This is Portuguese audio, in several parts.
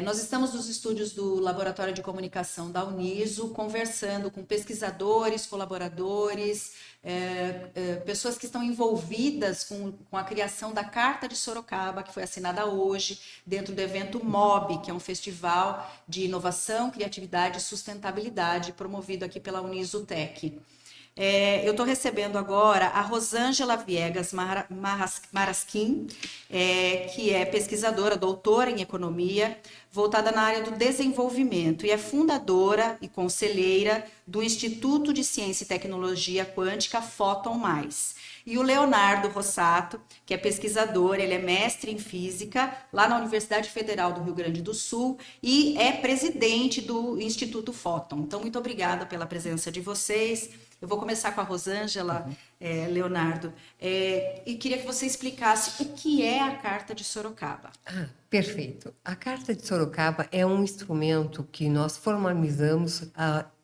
Nós estamos nos estúdios do Laboratório de Comunicação da Uniso, conversando com pesquisadores, colaboradores, pessoas que estão envolvidas com a criação da Carta de Sorocaba, que foi assinada hoje, dentro do evento MOB, que é um festival de inovação, criatividade e sustentabilidade, promovido aqui pela Uniso Tech. Eu estou recebendo agora a Rosângela Viegas Marasquim, que é pesquisadora, doutora em economia, voltada na área do desenvolvimento e é fundadora e conselheira do Instituto de Ciência e Tecnologia Quântica Fóton Mais. E o Leonardo Rossato, que é pesquisador, ele é mestre em física lá na Universidade Federal do Rio Grande do Sul e é presidente do Instituto Fóton. Então, muito obrigada pela presença de vocês. Eu vou começar com a Rosângela, Leonardo, e queria que você explicasse o que é a Carta de Sorocaba. Perfeito. A Carta de Sorocaba é um instrumento que nós formalizamos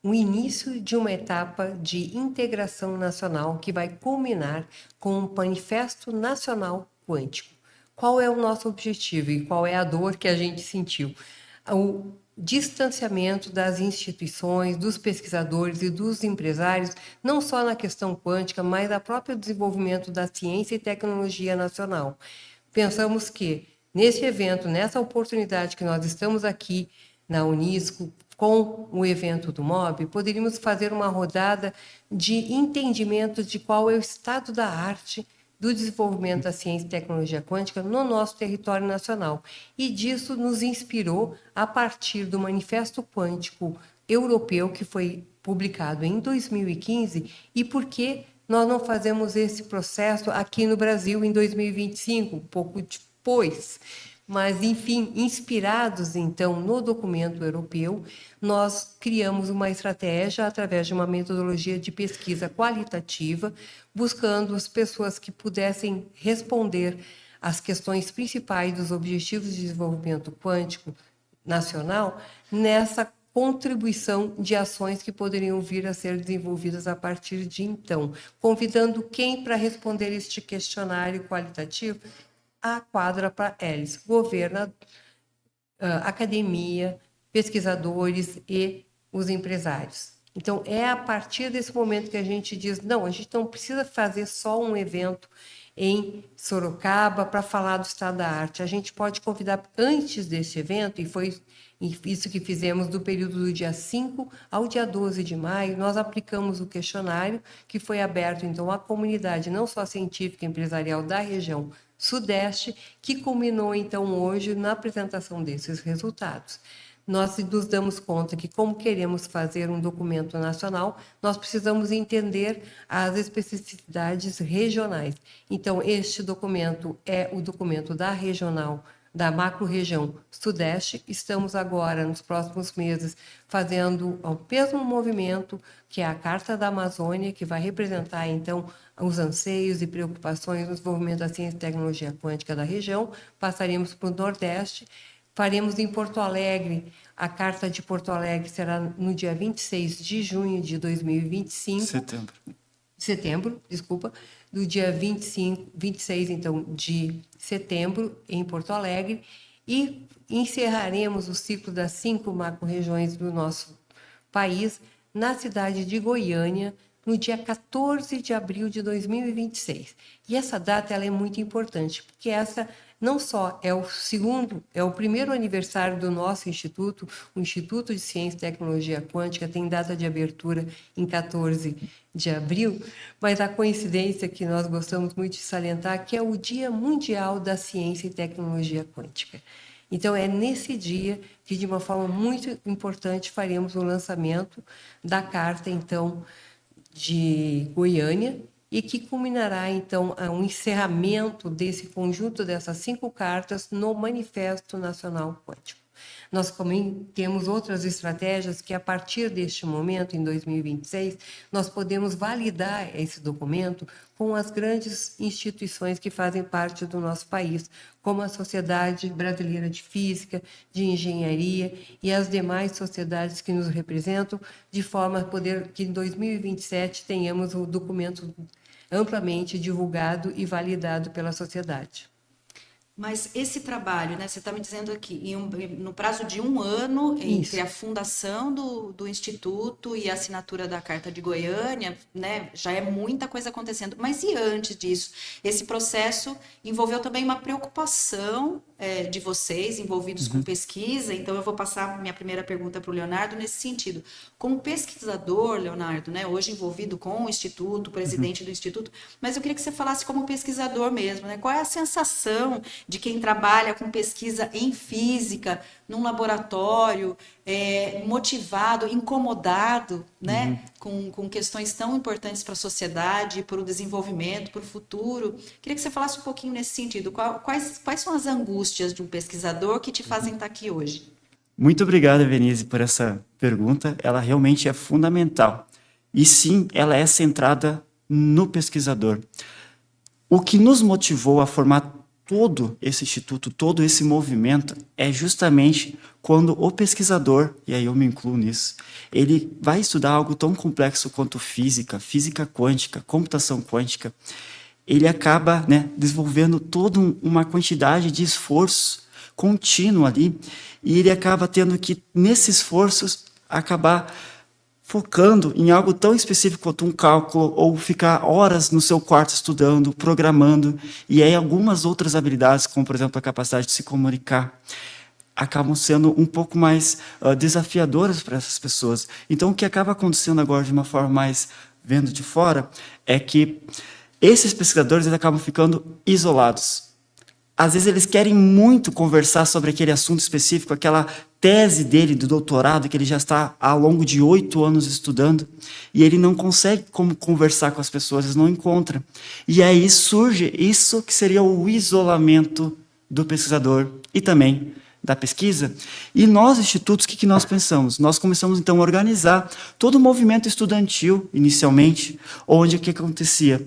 o início de uma etapa de integração nacional que vai culminar com o Manifesto Nacional Quântico. Qual é o nosso objetivo e qual é a dor que a gente sentiu? O distanciamento das instituições, dos pesquisadores e dos empresários, não só na questão quântica, mas do próprio desenvolvimento da ciência e tecnologia nacional. Pensamos que, nesse evento, nessa oportunidade que nós estamos aqui na Unisco, com o evento do MOB, poderíamos fazer uma rodada de entendimento de qual é o estado da arte do desenvolvimento da ciência e tecnologia quântica no nosso território nacional. E disso nos inspirou a partir do Manifesto Quântico Europeu, que foi publicado em 2015, e por que nós não fazemos esse processo aqui no Brasil em 2025, um pouco depois. Mas, enfim, inspirados, então, no documento europeu, nós criamos uma estratégia através de uma metodologia de pesquisa qualitativa, buscando as pessoas que pudessem responder às questões principais dos Objetivos de Desenvolvimento Quântico Nacional nessa contribuição de ações que poderiam vir a ser desenvolvidas a partir de então, convidando quem para responder este questionário qualitativo? A quadra para eles, governo, academia, pesquisadores e os empresários. Então, é a partir desse momento que a gente diz, não, a gente não precisa fazer só um evento em Sorocaba para falar do estado da arte. A gente pode convidar antes desse evento, e foi isso que fizemos do período do dia 5 ao dia 12 de maio, nós aplicamos o questionário que foi aberto, então, à comunidade, não só científica e empresarial da região Sudeste, que culminou, então, hoje na apresentação desses resultados. Nós nos damos conta que, como queremos fazer um documento nacional, nós precisamos entender as especificidades regionais. Então, este documento é o documento da regional, da macro-região Sudeste. Estamos agora, nos próximos meses, fazendo o mesmo movimento, que é a Carta da Amazônia, que vai representar, então, os anseios e preocupações no desenvolvimento da ciência e tecnologia quântica da região. Passaremos para o Nordeste. Faremos em Porto Alegre, a Carta de Porto Alegre será no dia 26 de junho de 2025. Setembro, desculpa. Do dia 26, então, de setembro, em Porto Alegre. E encerraremos o ciclo das 5 macro-regiões do nosso país na cidade de Goiânia, no dia 14 de abril de 2026. E essa data ela é muito importante, porque essa não só é o primeiro aniversário do nosso instituto, o Instituto de Ciência e Tecnologia Quântica tem data de abertura em 14 de abril, mas a coincidência que nós gostamos muito de salientar que é o Dia Mundial da Ciência e Tecnologia Quântica. Então, é nesse dia que, de uma forma muito importante, faremos o lançamento da carta, então, de Goiânia, e que culminará, então, a um encerramento desse conjunto dessas 5 cartas no Manifesto Nacional Quântico. Nós também temos outras estratégias que, a partir deste momento, em 2026, nós podemos validar esse documento com as grandes instituições que fazem parte do nosso país, como a Sociedade Brasileira de Física, de Engenharia e as demais sociedades que nos representam, de forma a poder que, em 2027, tenhamos o documento amplamente divulgado e validado pela sociedade. Mas esse trabalho, né, você está me dizendo aqui, no prazo de 1 ano, entre a fundação do Instituto e a assinatura da Carta de Goiânia, né, já é muita coisa acontecendo. Mas e antes disso? Esse processo envolveu também uma preocupação de vocês, envolvidos com pesquisa. Então, eu vou passar minha primeira pergunta para o Leonardo nesse sentido. Como pesquisador, Leonardo, né, hoje envolvido com o Instituto, presidente do Instituto, mas eu queria que você falasse como pesquisador mesmo, né? Qual é a sensação de quem trabalha com pesquisa em física, num laboratório, motivado, incomodado, né, com questões tão importantes para a sociedade, para o desenvolvimento, para o futuro. Queria que você falasse um pouquinho nesse sentido. Quais são as angústias de um pesquisador que te fazem estar aqui hoje? Muito obrigado, Venise, por essa pergunta. Ela realmente é fundamental. E sim, ela é centrada no pesquisador. O que nos motivou a formar todo esse instituto, todo esse movimento, é justamente quando o pesquisador, e aí eu me incluo nisso, ele vai estudar algo tão complexo quanto física, física quântica, computação quântica, ele acaba, né, desenvolvendo toda uma quantidade de esforço contínuo ali, e ele acaba tendo que, nesses esforços, acabar focando em algo tão específico quanto um cálculo, ou ficar horas no seu quarto estudando, programando, e aí algumas outras habilidades, como, por exemplo, a capacidade de se comunicar, acabam sendo um pouco mais desafiadoras para essas pessoas. Então, o que acaba acontecendo agora, de uma forma mais vendo de fora, é que esses pesquisadores eles acabam ficando isolados. Às vezes eles querem muito conversar sobre aquele assunto específico, aquela tese dele do doutorado, que ele já está ao longo de 8 anos estudando, e ele não consegue como conversar com as pessoas, eles não encontram. E aí surge isso que seria o isolamento do pesquisador e também da pesquisa. E nós, institutos, o que nós pensamos? Nós começamos, então, a organizar todo o movimento estudantil, inicialmente, onde o que acontecia?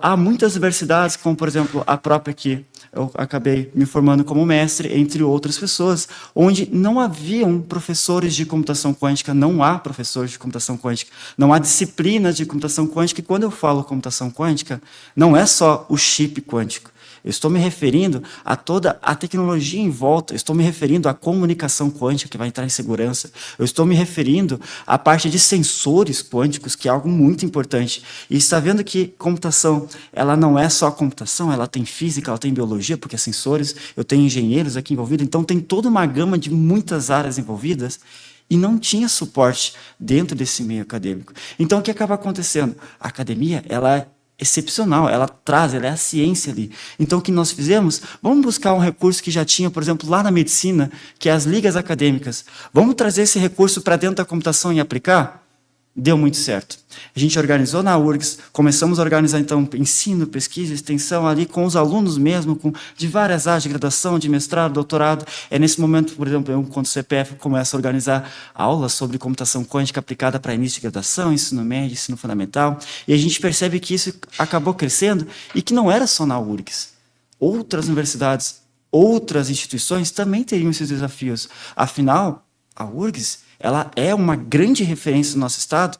Há muitas universidades, como, por exemplo, a própria que eu acabei me formando como mestre, entre outras pessoas, onde não haviam professores de computação quântica, não há professores de computação quântica, não há disciplinas de computação quântica, e quando eu falo computação quântica, não é só o chip quântico. Eu estou me referindo a toda a tecnologia em volta, eu estou me referindo à comunicação quântica, que vai entrar em segurança, eu estou me referindo à parte de sensores quânticos, que é algo muito importante. E está vendo que computação, ela não é só computação, ela tem física, ela tem biologia, porque é sensores, eu tenho engenheiros aqui envolvidos, então tem toda uma gama de muitas áreas envolvidas, e não tinha suporte dentro desse meio acadêmico. Então, o que acaba acontecendo? A academia, ela é excepcional, ela é a ciência ali. Então, o que nós fizemos? Vamos buscar um recurso que já tinha, por exemplo, lá na medicina, que é as ligas acadêmicas. Vamos trazer esse recurso para dentro da computação e aplicar? Deu muito certo. A gente organizou na URGS, começamos a organizar, então, ensino, pesquisa, extensão ali com os alunos mesmo, de várias áreas de graduação, de mestrado, doutorado. É nesse momento, por exemplo, eu, enquanto CPF, começo a organizar aulas sobre computação quântica aplicada para início de graduação, ensino médio, ensino fundamental, e a gente percebe que isso acabou crescendo e que não era só na URGS. Outras universidades, outras instituições também teriam esses desafios. Afinal, a URGS, ela é uma grande referência no nosso estado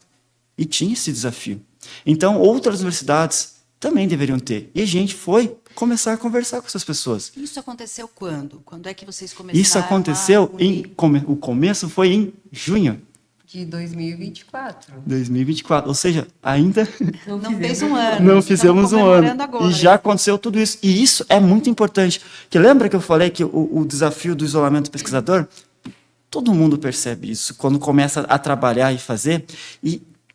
e tinha esse desafio. Então, outras universidades também deveriam ter. E a gente foi começar a conversar com essas pessoas. Isso aconteceu quando? Quando é que vocês começaram? Isso aconteceu o começo foi em junho de 2024. 2024, ou seja, ainda não fez um ano. Não fizemos um ano. Agora. E já aconteceu tudo isso. E isso é muito importante. Que lembra que eu falei que o desafio do isolamento do pesquisador? Todo mundo percebe isso quando começa a trabalhar e fazer.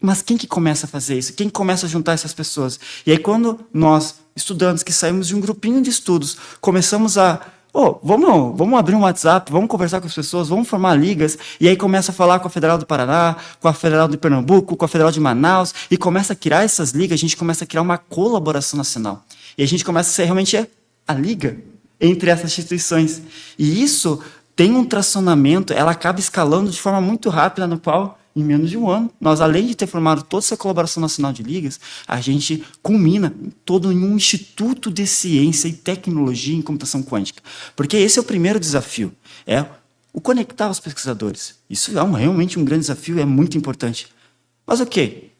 Mas quem que começa a fazer isso? Quem começa a juntar essas pessoas? E aí, quando nós, estudantes que saímos de um grupinho de estudos, começamos a... vamos abrir um WhatsApp, vamos conversar com as pessoas, vamos formar ligas, e aí começa a falar com a Federal do Paraná, com a Federal de Pernambuco, com a Federal de Manaus, e começa a criar essas ligas, a gente começa a criar uma colaboração nacional. E a gente começa a ser realmente a liga entre essas instituições. E isso tem um tracionamento, ela acaba escalando de forma muito rápida, no qual, em menos de um ano, nós, além de ter formado toda essa colaboração nacional de ligas, a gente culmina todo em um instituto de ciência e tecnologia em computação quântica. Porque esse é o primeiro desafio, é o conectar os pesquisadores. Isso é realmente um grande desafio, é muito importante. Mas ok,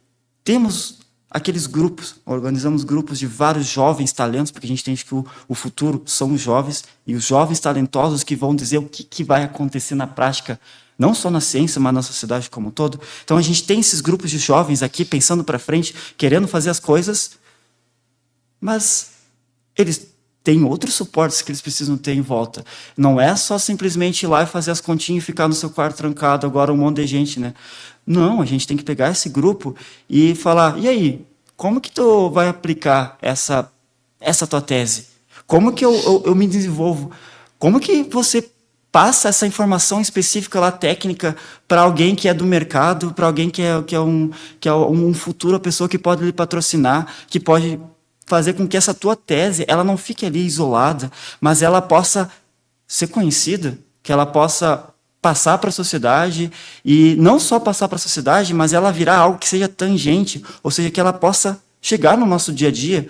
temos aqueles grupos, organizamos grupos de vários jovens talentos, porque a gente entende que o futuro são os jovens, e os jovens talentosos que vão dizer o que vai acontecer na prática, não só na ciência, mas na sociedade como um todo. Então, a gente tem esses grupos de jovens aqui, pensando para frente, querendo fazer as coisas, mas eles têm outros suportes que eles precisam ter em volta. Não é só simplesmente ir lá e fazer as continhas e ficar no seu quarto trancado, agora um monte de gente, né? Não, a gente tem que pegar esse grupo e falar, e aí, como que tu vai aplicar essa tua tese? Como que eu me desenvolvo? Como que você passa essa informação específica lá, técnica, para alguém que é do mercado, para alguém que é um futuro pessoa que pode lhe patrocinar, que pode fazer com que essa tua tese ela não fique ali isolada, mas ela possa ser conhecida, que ela possa passar para a sociedade, e não só passar para a sociedade, mas ela virar algo que seja tangente, ou seja, que ela possa chegar no nosso dia a dia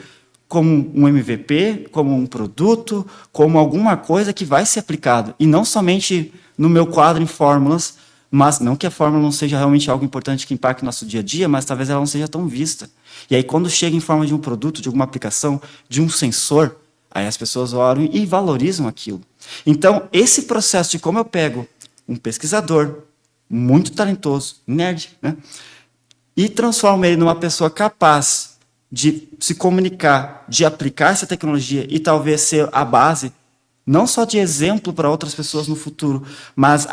como um MVP, como um produto, como alguma coisa que vai ser aplicada, e não somente no meu quadro em fórmulas, mas não que a fórmula não seja realmente algo importante que impacte o nosso dia a dia, mas talvez ela não seja tão vista. E aí, quando chega em forma de um produto, de alguma aplicação, de um sensor, aí as pessoas olham e valorizam aquilo. Então, esse processo de como eu pego um pesquisador muito talentoso, nerd, né, e transformo ele numa pessoa capaz de se comunicar, de aplicar essa tecnologia e talvez ser a base, não só de exemplo para outras pessoas no futuro, mas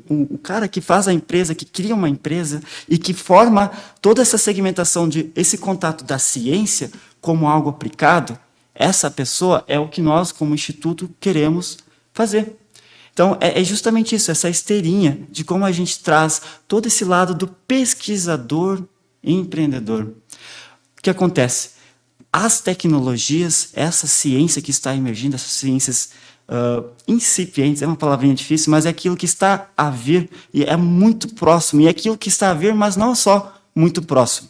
o cara que faz a empresa, que cria uma empresa e que forma toda essa segmentação esse contato da ciência como algo aplicado, essa pessoa é o que nós, como instituto, queremos fazer. Então, é justamente isso, essa esteirinha de como a gente traz todo esse lado do pesquisador e empreendedor. O que acontece? As tecnologias, essa ciência que está emergindo, essas ciências incipientes, é uma palavrinha difícil, mas é aquilo que está a vir e é muito próximo, e é aquilo que está a vir, mas não só muito próximo,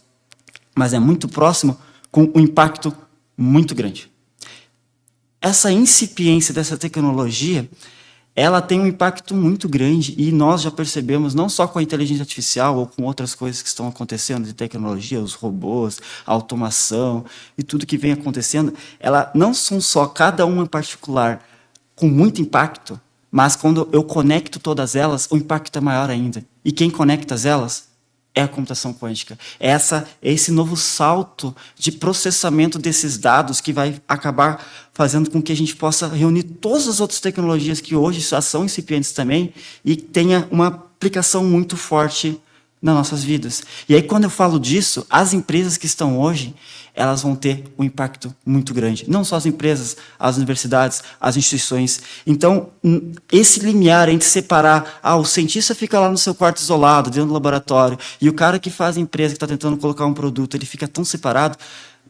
mas é muito próximo com um impacto muito grande. Essa incipiência dessa tecnologia, ela tem um impacto muito grande, e nós já percebemos, não só com a inteligência artificial ou com outras coisas que estão acontecendo de tecnologia, os robôs, a automação e tudo que vem acontecendo, ela não são só cada uma em particular com muito impacto, mas quando eu conecto todas elas, o impacto é maior ainda. E quem conecta elas é a computação quântica. É esse novo salto de processamento desses dados que vai acabar fazendo com que a gente possa reunir todas as outras tecnologias que hoje já são incipientes também e tenha uma aplicação muito forte nas nossas vidas. E aí, quando eu falo disso, as empresas que estão hoje, elas vão ter um impacto muito grande. Não só as empresas, as universidades, as instituições. Então, esse limiar entre separar, o cientista fica lá no seu quarto isolado, dentro do laboratório, e o cara que faz a empresa, que está tentando colocar um produto, ele fica tão separado,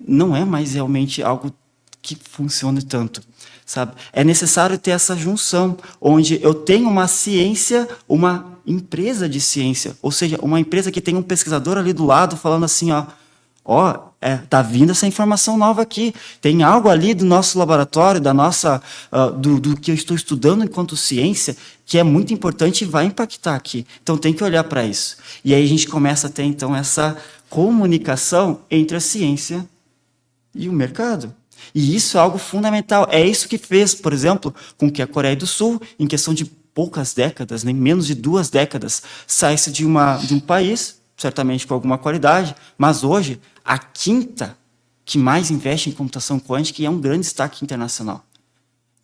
não é mais realmente algo que funcione tanto, sabe? É necessário ter essa junção, onde eu tenho uma ciência, uma empresa de ciência, ou seja, uma empresa que tem um pesquisador ali do lado falando assim, tá vindo essa informação nova aqui, tem algo ali do nosso laboratório, do que eu estou estudando enquanto ciência, que é muito importante e vai impactar aqui. Então tem que olhar para isso. E aí a gente começa a ter então essa comunicação entre a ciência e o mercado. E isso é algo fundamental. É isso que fez, por exemplo, com que a Coreia do Sul, em questão de poucas décadas, nem menos de 2 décadas, saísse de um país, certamente com alguma qualidade, mas hoje a 5ª que mais investe em computação quântica e é um grande destaque internacional.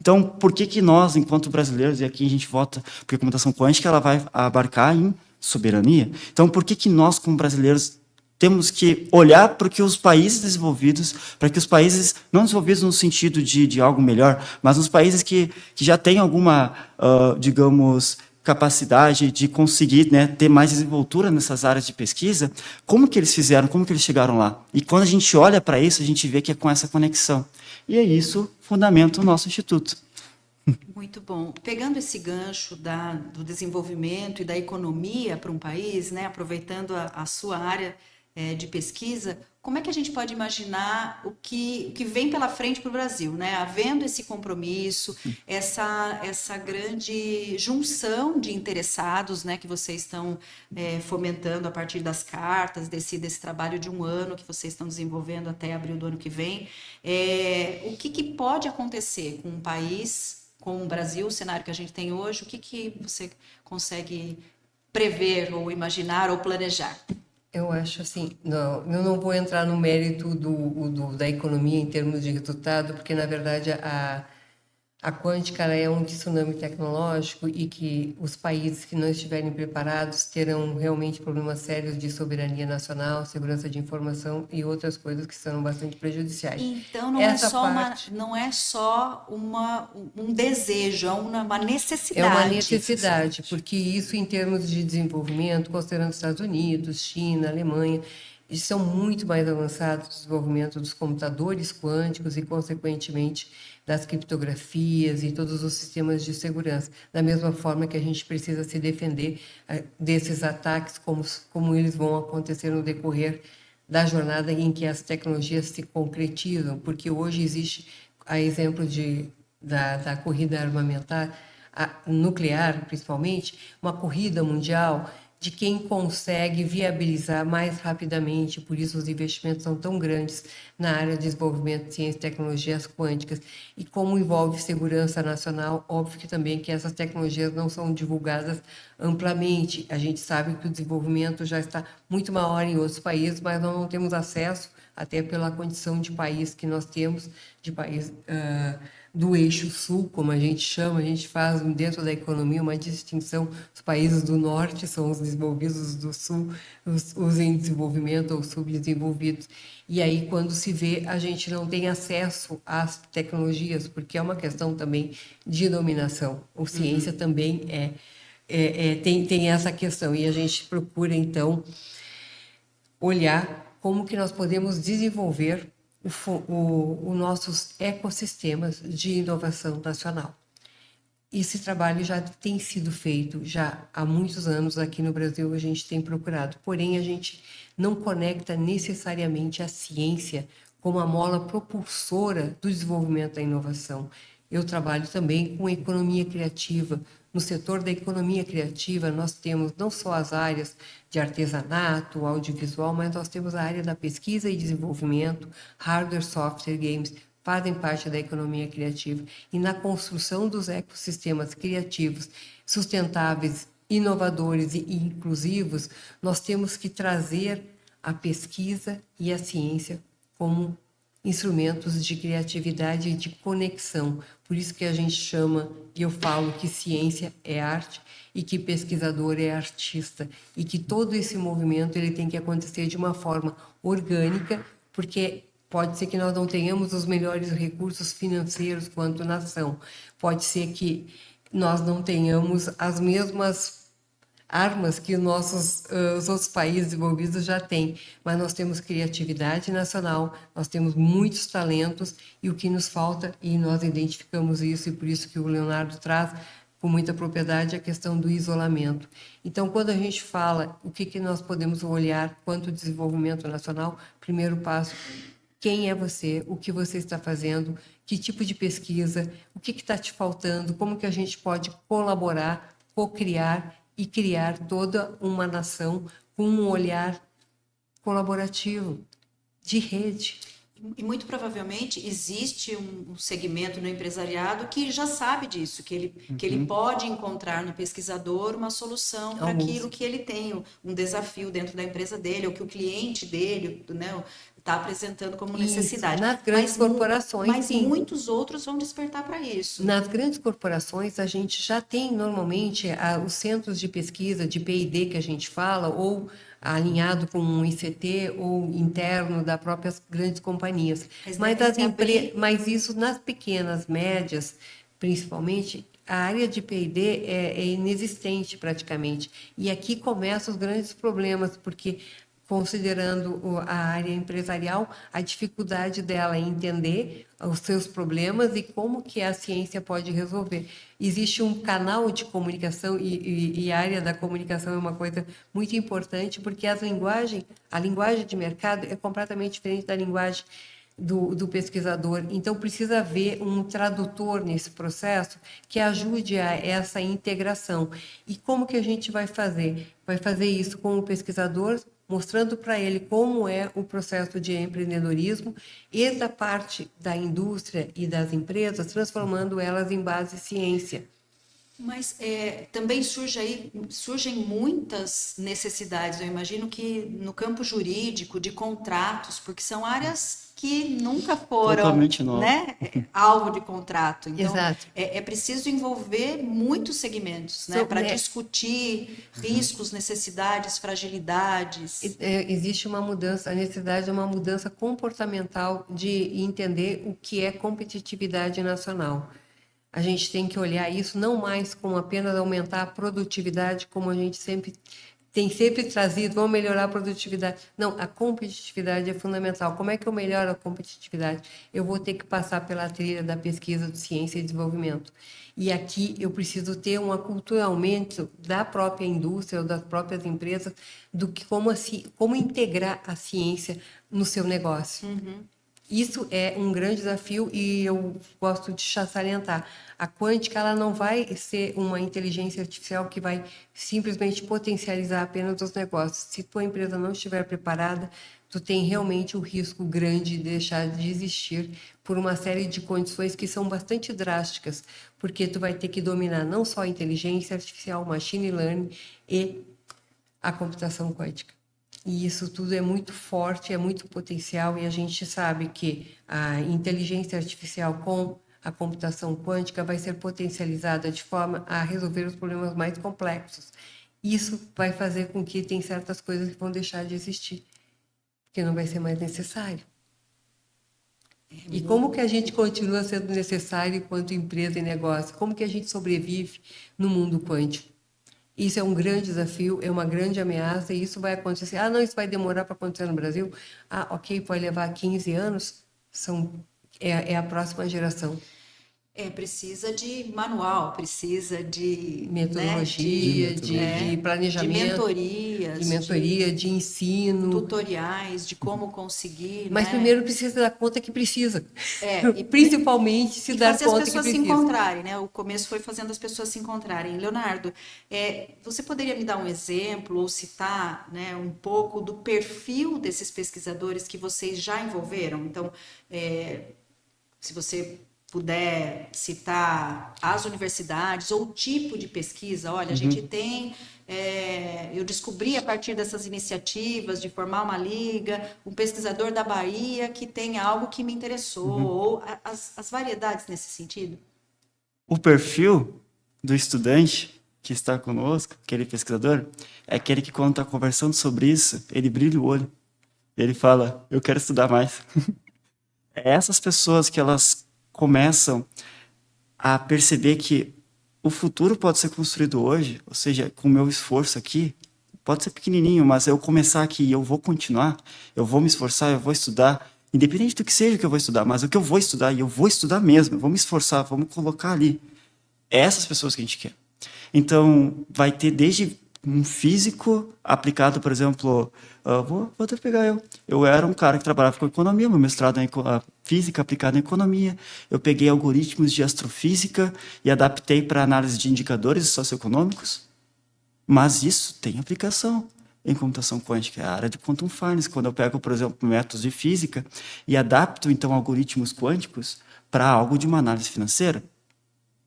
Então, por que nós, enquanto brasileiros, e aqui a gente vota, porque a computação quântica ela vai abarcar em soberania, então por que nós, como brasileiros, temos que olhar para que os países desenvolvidos, para que os países não desenvolvidos no sentido de algo melhor, mas nos países que já têm alguma, digamos, capacidade de conseguir, né, ter mais desenvoltura nessas áreas de pesquisa, como que eles fizeram, como que eles chegaram lá? E quando a gente olha para isso, a gente vê que é com essa conexão. E é isso fundamenta o nosso instituto. Muito bom. Pegando esse gancho do desenvolvimento e da economia para um país, né, aproveitando a sua área de pesquisa, como é que a gente pode imaginar o que vem pela frente para o Brasil, né? Havendo esse compromisso, essa grande junção de interessados, né, que vocês estão fomentando a partir das cartas, desse trabalho de um ano que vocês estão desenvolvendo até abril do ano que vem, o que pode acontecer com um país, com o Brasil, o cenário que a gente tem hoje, o que você consegue prever ou imaginar ou planejar? Eu acho assim, não, eu não vou entrar no mérito da economia em termos de resultado, porque na verdade a quântica ela é um tsunami tecnológico e que os países que não estiverem preparados terão realmente problemas sérios de soberania nacional, segurança de informação e outras coisas que serão bastante prejudiciais. Então não Essa é só parte um desejo, é uma necessidade. é uma necessidade, porque isso em termos de desenvolvimento, considerando Estados Unidos, China, Alemanha, eles são muito mais avançados no desenvolvimento dos computadores quânticos e, consequentemente, das criptografias e todos os sistemas de segurança. Da mesma forma que a gente precisa se defender desses ataques, como eles vão acontecer no decorrer da jornada em que as tecnologias se concretizam, porque hoje existe, a exemplo da corrida armamentar, nuclear principalmente, uma corrida mundial de quem consegue viabilizar mais rapidamente, por isso os investimentos são tão grandes na área de desenvolvimento de ciência e tecnologias quânticas. E como envolve segurança nacional, óbvio que também que essas tecnologias não são divulgadas amplamente. A gente sabe que o desenvolvimento já está muito maior em outros países, mas nós não temos acesso, até pela condição de país que nós temos, de país do eixo sul, como a gente chama, a gente faz dentro da economia uma distinção. Os países do norte são os desenvolvidos, do sul, os em desenvolvimento ou subdesenvolvidos. E aí, quando se vê, a gente não tem acesso às tecnologias, porque é uma questão também de dominação. A ciência também tem essa questão, e a gente procura, então, olhar como que nós podemos desenvolver os nossos ecossistemas de inovação nacional. Esse trabalho já tem sido feito já há muitos anos aqui no Brasil, a gente tem procurado, porém a gente não conecta necessariamente a ciência como a mola propulsora do desenvolvimento da inovação. Eu trabalho também com economia criativa. No setor da economia criativa, nós temos não só as áreas de artesanato, audiovisual, mas nós temos a área da pesquisa e desenvolvimento, hardware, software, games, fazem parte da economia criativa. E na construção dos ecossistemas criativos, sustentáveis, inovadores e inclusivos, nós temos que trazer a pesquisa e a ciência como instrumentos de criatividade e de conexão. Por isso que a gente chama, e eu falo que ciência é arte e que pesquisador é artista, e que todo esse movimento ele tem que acontecer de uma forma orgânica, porque pode ser que nós não tenhamos os melhores recursos financeiros quanto nação, pode ser que nós não tenhamos as mesmas armas que os outros países desenvolvidos já têm, mas nós temos criatividade nacional, nós temos muitos talentos, e o que nos falta, e nós identificamos isso, e por isso que o Leonardo traz com muita propriedade a questão do isolamento. Então, quando a gente fala o que nós podemos olhar quanto desenvolvimento nacional, primeiro passo: quem é você, o que você está fazendo, que tipo de pesquisa, o que está te faltando, como que a gente pode colaborar, co-criar e criar toda uma nação com um olhar colaborativo, de rede. E muito provavelmente existe um segmento no empresariado que já sabe disso, que ele pode encontrar no pesquisador uma solução para aquilo que ele tem, um desafio dentro da empresa dele, ou que o cliente dele, né, está apresentando como necessidade. Nas grandes corporações, mas sim. Muitos outros vão despertar para isso. Nas grandes corporações, a gente já tem normalmente os centros de pesquisa, de P&D que a gente fala, ou alinhado com um ICT ou interno das próprias grandes companhias. Mas isso nas pequenas, médias, principalmente, a área de P&D é inexistente praticamente. E aqui começam os grandes problemas, porque considerando a área empresarial, a dificuldade dela em entender os seus problemas e como que a ciência pode resolver. Existe um canal de comunicação e a área da comunicação é uma coisa muito importante, porque a linguagem de mercado é completamente diferente da linguagem do pesquisador. Então, precisa haver um tradutor nesse processo que ajude a essa integração. E como que a gente vai fazer? Vai fazer isso com o pesquisador, mostrando para ele como é o processo de empreendedorismo e da parte da indústria e das empresas, transformando elas em base ciência. Mas também surgem muitas necessidades, eu imagino que no campo jurídico, de contratos, porque são áreas que nunca foram, Totalmente nova. né, alvo de contrato. Então, Exato. é preciso envolver muitos segmentos, né, para discutir riscos, necessidades, fragilidades. Existe uma mudança, a necessidade é uma mudança comportamental de entender o que é competitividade nacional. A gente tem que olhar isso não mais como apenas aumentar a produtividade, como a gente tem trazido, vamos melhorar a produtividade. Não, a competitividade é fundamental. Como é que eu melhoro a competitividade? Eu vou ter que passar pela trilha da pesquisa de ciência e desenvolvimento. E aqui eu preciso ter um aculturamento da própria indústria ou das próprias empresas do que como integrar a ciência no seu negócio. Isso é um grande desafio e eu gosto de salientar. A quântica ela não vai ser uma inteligência artificial que vai simplesmente potencializar apenas os negócios. Se tua empresa não estiver preparada, tu tem realmente o risco grande de deixar de existir por uma série de condições que são bastante drásticas, porque tu vai ter que dominar não só a inteligência artificial, machine learning e a computação quântica. E isso tudo é muito forte, é muito potencial, e a gente sabe que a inteligência artificial com a computação quântica vai ser potencializada de forma a resolver os problemas mais complexos. Isso vai fazer com que tem certas coisas que vão deixar de existir, porque não vai ser mais necessário. E como que a gente continua sendo necessário enquanto empresa e negócio? Como que a gente sobrevive no mundo quântico? Isso é um grande desafio, é uma grande ameaça e isso vai acontecer. Ah, não, isso vai demorar para acontecer no Brasil? Ah, ok, pode levar 15 anos. É a próxima geração. Precisa de manual, precisa de Metodologia, né, de planejamento. De mentoria, de ensino. Tutoriais de como conseguir. Mas né? primeiro precisa dar conta que precisa. E principalmente se dar conta que precisa. Fazer as pessoas se encontrarem, né? O começo foi fazendo as pessoas se encontrarem. Leonardo, você poderia me dar um exemplo ou citar, né, um pouco do perfil desses pesquisadores que vocês já envolveram? Então, se você puder citar as universidades ou o tipo de pesquisa, olha, a gente tem, eu descobri a partir dessas iniciativas de formar uma liga, um pesquisador da Bahia que tem algo que me interessou, ou as variedades nesse sentido. O perfil do estudante que está conosco, aquele pesquisador, é aquele que quando está conversando sobre isso, ele brilha o olho, ele fala, eu quero estudar mais. É essas pessoas que elas começam a perceber que o futuro pode ser construído hoje, ou seja, com o meu esforço aqui, pode ser pequenininho, mas eu começar aqui e eu vou continuar, eu vou me esforçar, eu vou estudar, independente do que seja que eu vou estudar, mas o que eu vou estudar, e eu vou estudar mesmo, eu vou me esforçar, vou me colocar ali. É essas pessoas que a gente quer. Então, vai ter desde um físico aplicado, por exemplo, vou até pegar eu. Eu era um cara que trabalhava com economia, meu mestrado em física aplicada em economia. Eu peguei algoritmos de astrofísica e adaptei para análise de indicadores socioeconômicos. Mas isso tem aplicação em computação quântica, é a área de quantum finance. Quando eu pego, por exemplo, métodos de física e adapto, então, algoritmos quânticos para algo de uma análise financeira.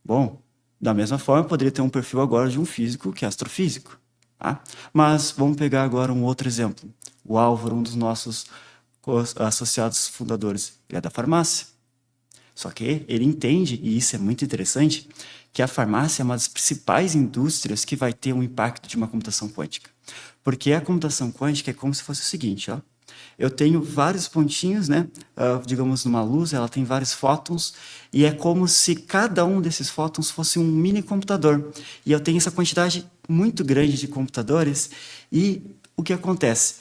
Bom, da mesma forma, eu poderia ter um perfil agora de um físico que é astrofísico. Tá? Mas vamos pegar agora um outro exemplo. O Álvaro, um dos nossos associados fundadores, ele é da farmácia. Só que ele entende, e isso é muito interessante, que a farmácia é uma das principais indústrias que vai ter um impacto de uma computação quântica. Porque a computação quântica é como se fosse o seguinte, ó. Eu tenho vários pontinhos, né? Digamos, numa luz, ela tem vários fótons, e é como se cada um desses fótons fosse um mini computador. E eu tenho essa quantidade muito grande de computadores, e o que acontece?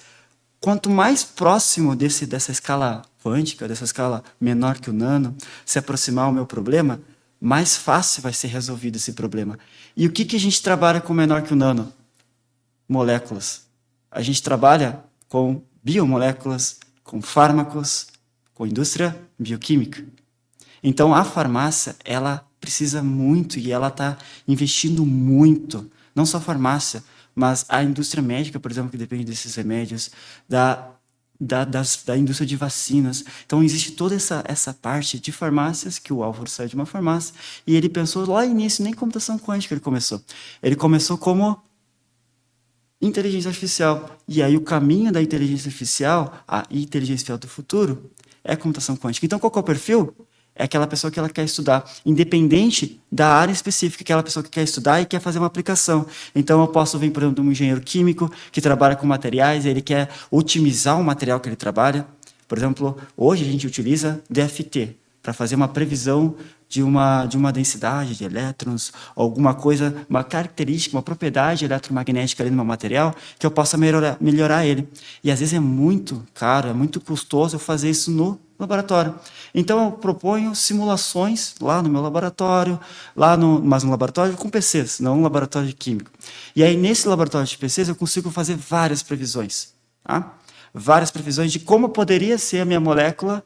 quanto mais próximo dessa escala quântica, dessa escala menor que o nano, se aproximar ao meu problema, mais fácil vai ser resolvido esse problema. E o que a gente trabalha com menor que o nano? Moléculas. A gente trabalha com biomoléculas, com fármacos, com indústria bioquímica. Então, a farmácia, ela precisa muito e ela está investindo muito, não só a farmácia, mas a indústria médica, por exemplo, que depende desses remédios, da indústria de vacinas. Então, existe toda essa parte de farmácias, que o Álvaro saiu de uma farmácia, e ele pensou lá no início, nem computação quântica ele começou. Ele começou como inteligência artificial. E aí o caminho da inteligência artificial, a inteligência artificial do futuro, é a computação quântica. Então, qual que é o perfil? É aquela pessoa que ela quer estudar, independente da área específica, aquela pessoa que quer estudar e quer fazer uma aplicação. Então, eu posso vir, por exemplo, de um engenheiro químico que trabalha com materiais, ele quer otimizar o material que ele trabalha. Por exemplo, hoje a gente utiliza DFT para fazer uma previsão de uma densidade de elétrons, alguma coisa, uma característica, uma propriedade eletromagnética ali no meu material, que eu possa melhorar ele. E às vezes é muito caro, é muito custoso eu fazer isso no laboratório. Então eu proponho simulações lá no meu laboratório, mas um laboratório com PCs, não um laboratório de químico. E aí nesse laboratório de PCs eu consigo fazer várias previsões. Tá? Várias previsões de como poderia ser a minha molécula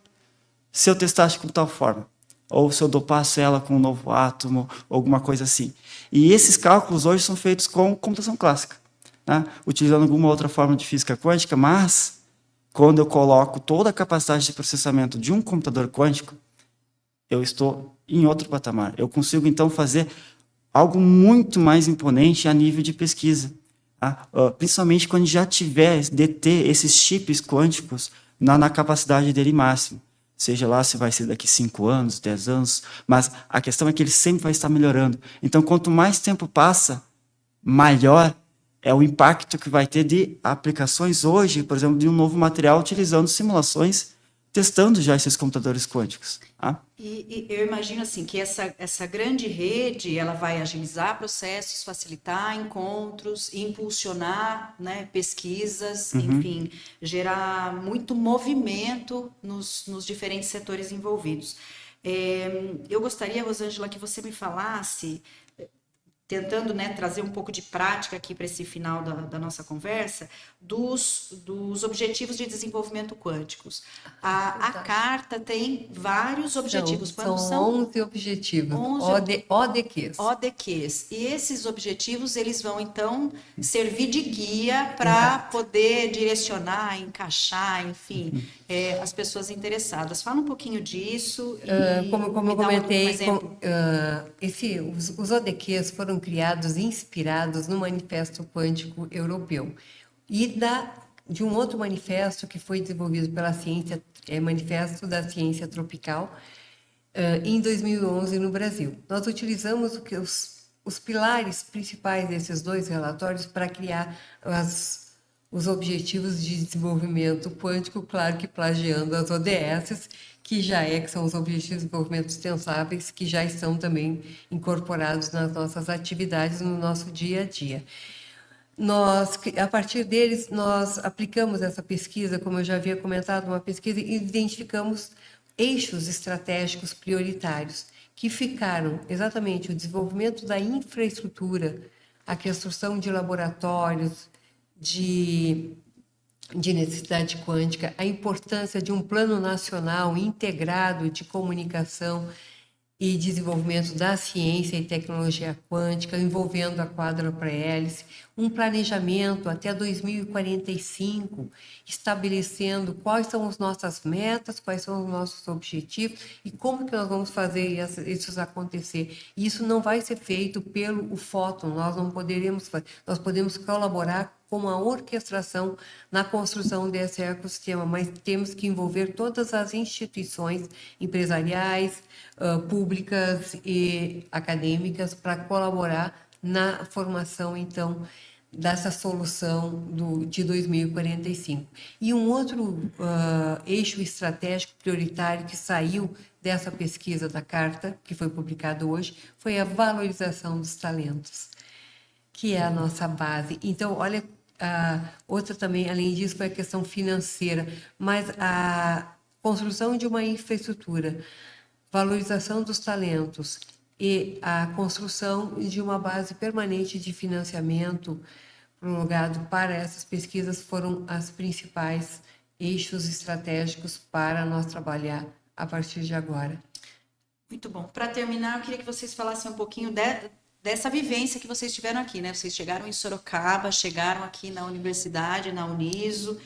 se eu testasse com tal forma. Ou se eu dopasse ela com um novo átomo, alguma coisa assim. E esses cálculos hoje são feitos com computação clássica, né? Utilizando alguma outra forma de física quântica, mas quando eu coloco toda a capacidade de processamento de um computador quântico, eu estou em outro patamar. Eu consigo, então, fazer algo muito mais imponente a nível de pesquisa. Tá? Principalmente quando já tiver de ter esses chips quânticos na capacidade dele máxima. Seja lá se vai ser daqui 5 anos, 10 anos, mas a questão é que ele sempre vai estar melhorando. Então, quanto mais tempo passa, maior é o impacto que vai ter de aplicações hoje, por exemplo, de um novo material utilizando simulações, testando já esses computadores quânticos. Tá? E eu imagino assim que essa grande rede ela vai agilizar processos, facilitar encontros, impulsionar, né, pesquisas, enfim, gerar muito movimento nos diferentes setores envolvidos. Eu gostaria, Rosângela, que você me falasse, tentando, né, trazer um pouco de prática aqui para esse final da nossa conversa, dos objetivos de desenvolvimento quânticos. A carta tem vários objetivos. São 11 objetivos, 11 ODQs. ODQs. E esses objetivos, eles vão, então, servir de guia para poder direcionar, encaixar, enfim, as pessoas interessadas. Fala um pouquinho disso e Como eu me dá comentei, um exemplo. os ODQs foram criados inspirados no Manifesto Quântico Europeu e de um outro manifesto que foi desenvolvido pela ciência, Manifesto da Ciência Tropical, em 2011 no Brasil. Nós utilizamos os pilares principais desses dois relatórios para criar os objetivos de desenvolvimento quântico, claro que plagiando as ODS, que são os Objetivos de Desenvolvimento Sustentáveis, que já estão também incorporados nas nossas atividades, no nosso dia a dia. A partir deles, nós aplicamos essa pesquisa, como eu já havia comentado, uma pesquisa, e identificamos eixos estratégicos prioritários, que ficaram exatamente o desenvolvimento da infraestrutura, a construção de laboratórios, de necessidade quântica, a importância de um plano nacional integrado de comunicação e desenvolvimento da ciência e tecnologia quântica, envolvendo a quádrupla hélice, um planejamento até 2045, estabelecendo quais são as nossas metas, quais são os nossos objetivos e como que nós vamos fazer isso acontecer. Isso não vai ser feito pelo fóton, nós não poderemos fazer, nós podemos colaborar com a orquestração na construção desse ecossistema, mas temos que envolver todas as instituições empresariais, públicas e acadêmicas para colaborar na formação, então, dessa solução de 2045. E um outro eixo estratégico prioritário que saiu dessa pesquisa da Carta, que foi publicado hoje, foi a valorização dos talentos, que é a nossa base. Então, olha Outra também, além disso, foi a questão financeira, mas a construção de uma infraestrutura, valorização dos talentos e a construção de uma base permanente de financiamento prolongado para essas pesquisas foram as principais eixos estratégicos para nós trabalhar a partir de agora. Muito bom. Para terminar, eu queria que vocês falassem um pouquinho dessa vivência que vocês tiveram aqui, né? Vocês chegaram em Sorocaba, chegaram aqui na universidade, na Uniso.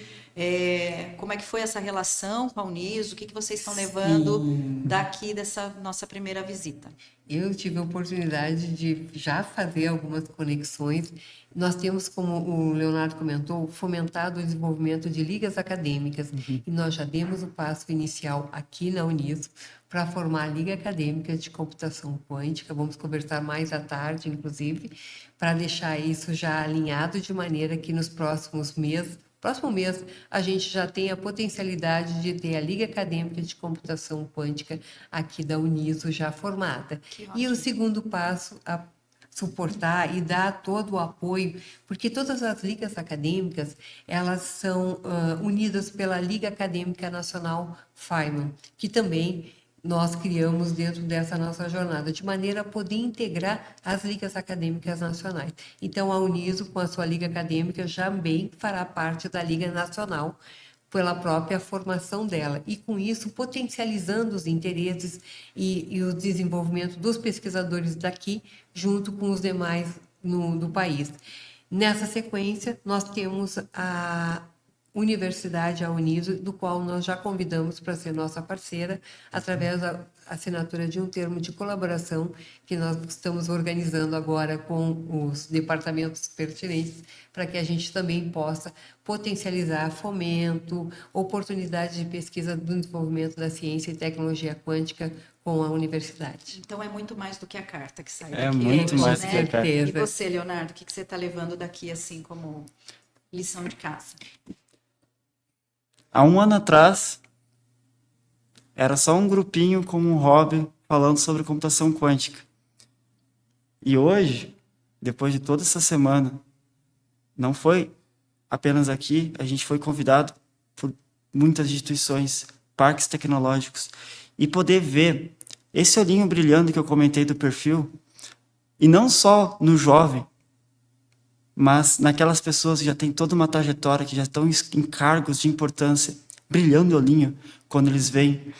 Como é que foi essa relação com a Uniso? O que vocês estão levando daqui dessa nossa primeira visita? Eu tive a oportunidade de já fazer algumas conexões. Nós temos, como o Leonardo comentou, fomentado o desenvolvimento de ligas acadêmicas. E nós já demos o passo inicial aqui na Uniso para formar a Liga Acadêmica de Computação Quântica. Vamos conversar mais à tarde, inclusive, para deixar isso já alinhado de maneira que nos próximo mês, a gente já tem a potencialidade de ter a Liga Acadêmica de Computação Quântica aqui da Uniso já formada. E o segundo passo, a suportar e dar todo o apoio, porque todas as ligas acadêmicas, elas são unidas pela Liga Acadêmica Nacional Feynman, que também nós criamos dentro dessa nossa jornada, de maneira a poder integrar as ligas acadêmicas nacionais. Então, a Uniso, com a sua liga acadêmica, já bem fará parte da Liga Nacional, pela própria formação dela, e com isso potencializando os interesses e o desenvolvimento dos pesquisadores daqui, junto com os demais do país. Nessa sequência, nós temos a Universidade, a Uniso, do qual nós já convidamos para ser nossa parceira, através da assinatura de um termo de colaboração que nós estamos organizando agora com os departamentos pertinentes, para que a gente também possa potencializar fomento, oportunidades de pesquisa do desenvolvimento da ciência e tecnologia quântica com a universidade. Então, é muito mais do que a carta que sai daqui. É muito mais né? do que a carta. E você, Leonardo, o que você está levando daqui, assim, como lição de casa? Há um ano atrás, era só um grupinho como um hobby falando sobre computação quântica. E hoje, depois de toda essa semana, não foi apenas aqui, a gente foi convidado por muitas instituições, parques tecnológicos, e poder ver esse olhinho brilhando que eu comentei do perfil, e não só no jovem, mas naquelas pessoas que já têm toda uma trajetória, que já estão em cargos de importância, brilhando o olhinho quando eles veem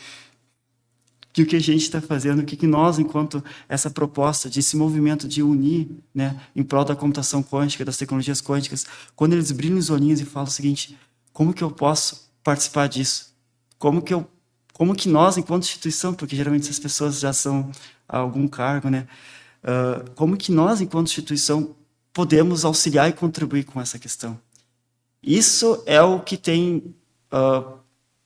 que o que a gente está fazendo, o que nós, enquanto essa proposta de esse movimento de unir, né, em prol da computação quântica, das tecnologias quânticas, quando eles brilham os olhinhos e falam o seguinte: como que eu posso participar disso? Como que nós, enquanto instituição, porque geralmente essas pessoas já são a algum cargo, né, como que nós, enquanto instituição, podemos auxiliar e contribuir com essa questão? Isso é o que tem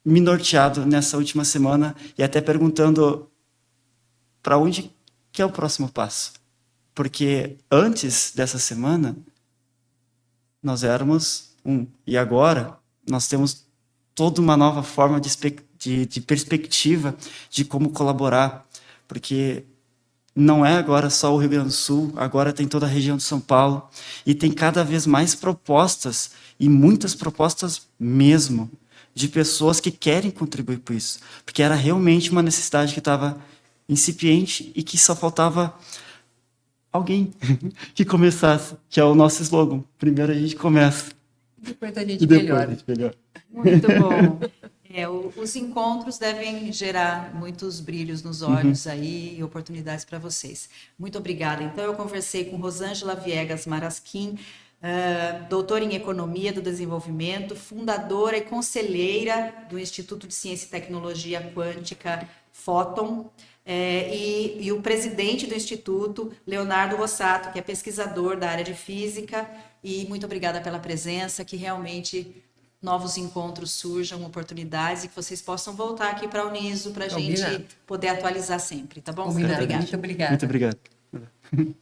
me norteado nessa última semana, e até perguntando para onde que é o próximo passo. Porque antes dessa semana, nós éramos e agora nós temos toda uma nova forma de perspectiva de como colaborar, porque não é agora só o Rio Grande do Sul, agora tem toda a região de São Paulo, e tem cada vez mais propostas, e muitas propostas mesmo, de pessoas que querem contribuir por isso, porque era realmente uma necessidade que estava incipiente e que só faltava alguém que começasse, que é o nosso slogan. Primeiro a gente começa. Depois a gente melhora. Muito bom. Os encontros devem gerar muitos brilhos nos olhos aí e oportunidades para vocês. Muito obrigada. Então, eu conversei com Rosângela Viegas Marasquim, doutora em Economia do Desenvolvimento, fundadora e conselheira do Instituto de Ciência e Tecnologia Quântica Fóton, e o presidente do Instituto, Leonardo Rossato, que é pesquisador da área de Física. E muito obrigada pela presença, que realmente novos encontros surjam, oportunidades, e que vocês possam voltar aqui para a Uniso para a gente poder atualizar sempre, tá bom? Combinado. Muito obrigada. Muito obrigada. Muito obrigado.